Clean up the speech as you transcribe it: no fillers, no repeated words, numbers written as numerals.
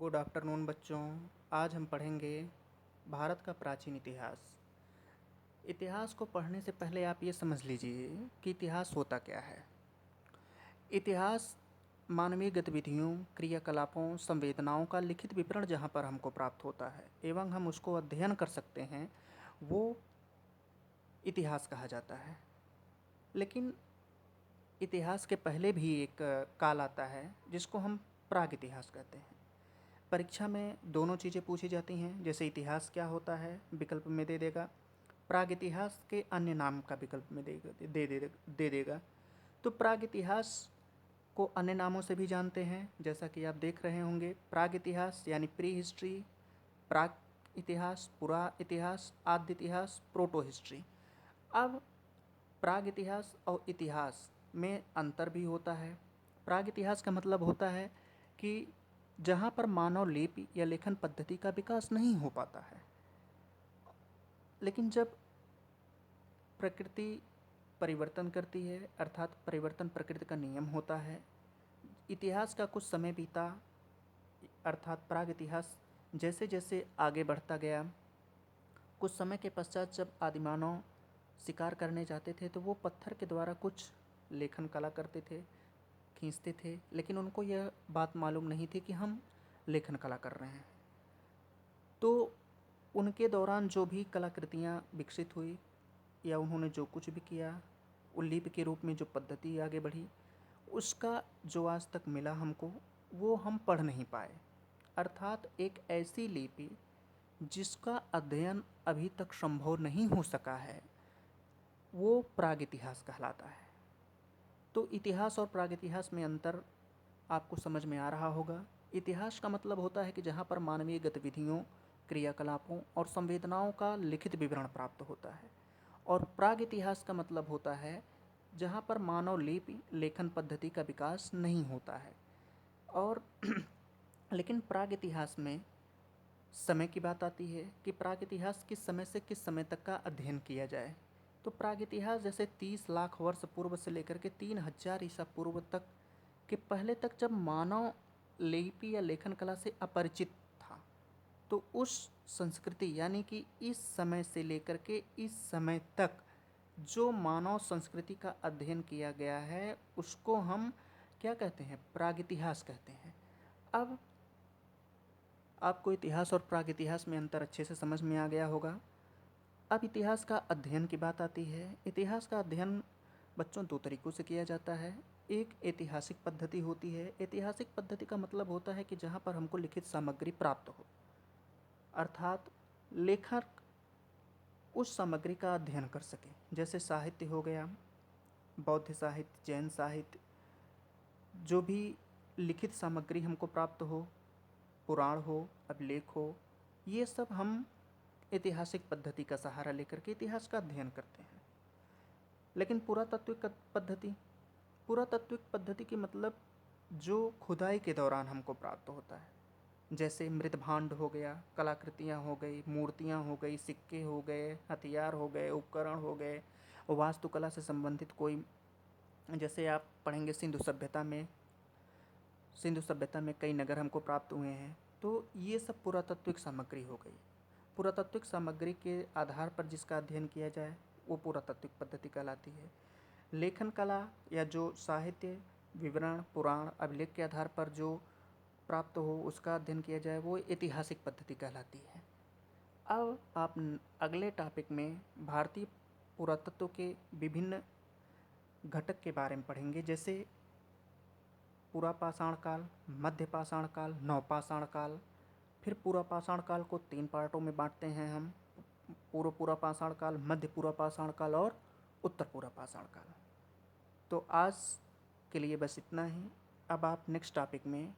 Good afternoon बच्चों। आज हम पढ़ेंगे भारत का प्राचीन इतिहास। इतिहास को पढ़ने से पहले आप ये समझ लीजिए कि इतिहास होता क्या है। इतिहास मानवीय गतिविधियों, क्रियाकलापों, संवेदनाओं का लिखित विवरण जहाँ पर हमको प्राप्त होता है एवं हम उसको अध्ययन कर सकते हैं, वो इतिहास कहा जाता है। लेकिन इतिहास के पहले भी एक काल आता है जिसको हम प्राग इतिहास कहते हैं। परीक्षा में दोनों चीज़ें पूछी जाती हैं, जैसे इतिहास क्या होता है विकल्प में दे देगा, प्राग इतिहास के अन्य नाम का विकल्प में दे देगा। तो प्राग इतिहास को अन्य नामों से भी जानते हैं, जैसा कि आप देख रहे होंगे। प्राग इतिहास यानी प्री हिस्ट्री, प्राग इतिहास, पुरा इतिहास, आद्य इतिहास, प्रोटो हिस्ट्री। अब प्राग इतिहास और इतिहास में अंतर भी होता है। प्राग इतिहास का मतलब होता है कि जहाँ पर मानव लिपि या लेखन पद्धति का विकास नहीं हो पाता है, लेकिन जब प्रकृति परिवर्तन करती है, अर्थात परिवर्तन प्रकृति का नियम होता है, इतिहास का कुछ समय बीता, अर्थात प्राग इतिहास जैसे जैसे आगे बढ़ता गया, कुछ समय के पश्चात जब आदिमानव शिकार करने जाते थे तो वो पत्थर के द्वारा कुछ लेखन कला करते थे, खींचते थे, लेकिन उनको यह बात मालूम नहीं थी कि हम लेखन कला कर रहे हैं। तो उनके दौरान जो भी कलाकृतियाँ विकसित हुई या उन्होंने जो कुछ भी किया, लिपि के रूप में जो पद्धति आगे बढ़ी, उसका जो आज तक मिला हमको, वो हम पढ़ नहीं पाए। अर्थात एक ऐसी लिपि जिसका अध्ययन अभी तक संभव नहीं हो सका है, वो प्राग इतिहास कहलाता है। तो इतिहास और प्राग इतिहास में अंतर आपको समझ में आ रहा होगा। इतिहास का मतलब होता है कि जहाँ पर मानवीय गतिविधियों, क्रियाकलापों और संवेदनाओं का लिखित विवरण प्राप्त होता है, और प्राग इतिहास का मतलब होता है जहाँ पर मानव लिपि लेखन पद्धति का विकास नहीं होता है। और लेकिन प्राग इतिहास में समय की बात आती है कि प्राग इतिहास किस समय से किस समय तक का अध्ययन किया जाए। तो प्राग इतिहास जैसे 30 लाख वर्ष पूर्व से लेकर के 3000 ईसा पूर्व तक के पहले तक, जब मानव लिपि या लेखन कला से अपरिचित था, तो उस संस्कृति यानी कि इस समय से लेकर के इस समय तक जो मानव संस्कृति का अध्ययन किया गया है, उसको हम क्या कहते हैं? प्राग इतिहास कहते हैं। अब आपको इतिहास और प्राग इतिहास में अंतर अच्छे से समझ में आ गया होगा। अब इतिहास का अध्ययन की बात आती है। इतिहास का अध्ययन बच्चों दो तरीक़ों से किया जाता है। एक ऐतिहासिक पद्धति होती है। ऐतिहासिक पद्धति का मतलब होता है कि जहाँ पर हमको लिखित सामग्री प्राप्त हो, अर्थात लेखक उस सामग्री का अध्ययन कर सके, जैसे साहित्य हो गया, बौद्ध साहित्य, जैन साहित्य, जो भी लिखित सामग्री हमको प्राप्त हो, पुराण हो, अभिलेख हो, ये सब हम ऐतिहासिक पद्धति का सहारा लेकर के इतिहास का अध्ययन करते हैं। लेकिन पुरातात्विक पद्धति की मतलब जो खुदाई के दौरान हमको प्राप्त होता है, जैसे मृदभांड हो गया, कलाकृतियाँ हो गई, मूर्तियाँ हो गई, सिक्के हो गए, हथियार हो गए, उपकरण हो गए, वास्तुकला से संबंधित कोई, जैसे आप पढ़ेंगे सिंधु सभ्यता में कई नगर हमको प्राप्त हुए हैं। तो ये सब पुरातात्विक सामग्री हो गई। पुरातात्विक सामग्री के आधार पर जिसका अध्ययन किया जाए वो पुरातात्विक पद्धति कहलाती है। लेखन कला या जो साहित्य, विवरण, पुराण, अभिलेख के आधार पर जो प्राप्त हो उसका अध्ययन किया जाए वो ऐतिहासिक पद्धति कहलाती है। अब आप अगले टॉपिक में भारतीय पुरातत्व के विभिन्न घटक के बारे में पढ़ेंगे, जैसे पुरापाषाण काल, मध्य पाषाण काल, नवपाषाण काल। फिर पुरापाषाण काल को 3 पार्टों में बांटते हैं हम, पूर्व पुरापाषाण काल, मध्य पुरापाषाण काल और उत्तर पुरापाषाण काल। तो आज के लिए बस इतना ही। अब आप नेक्स्ट टॉपिक में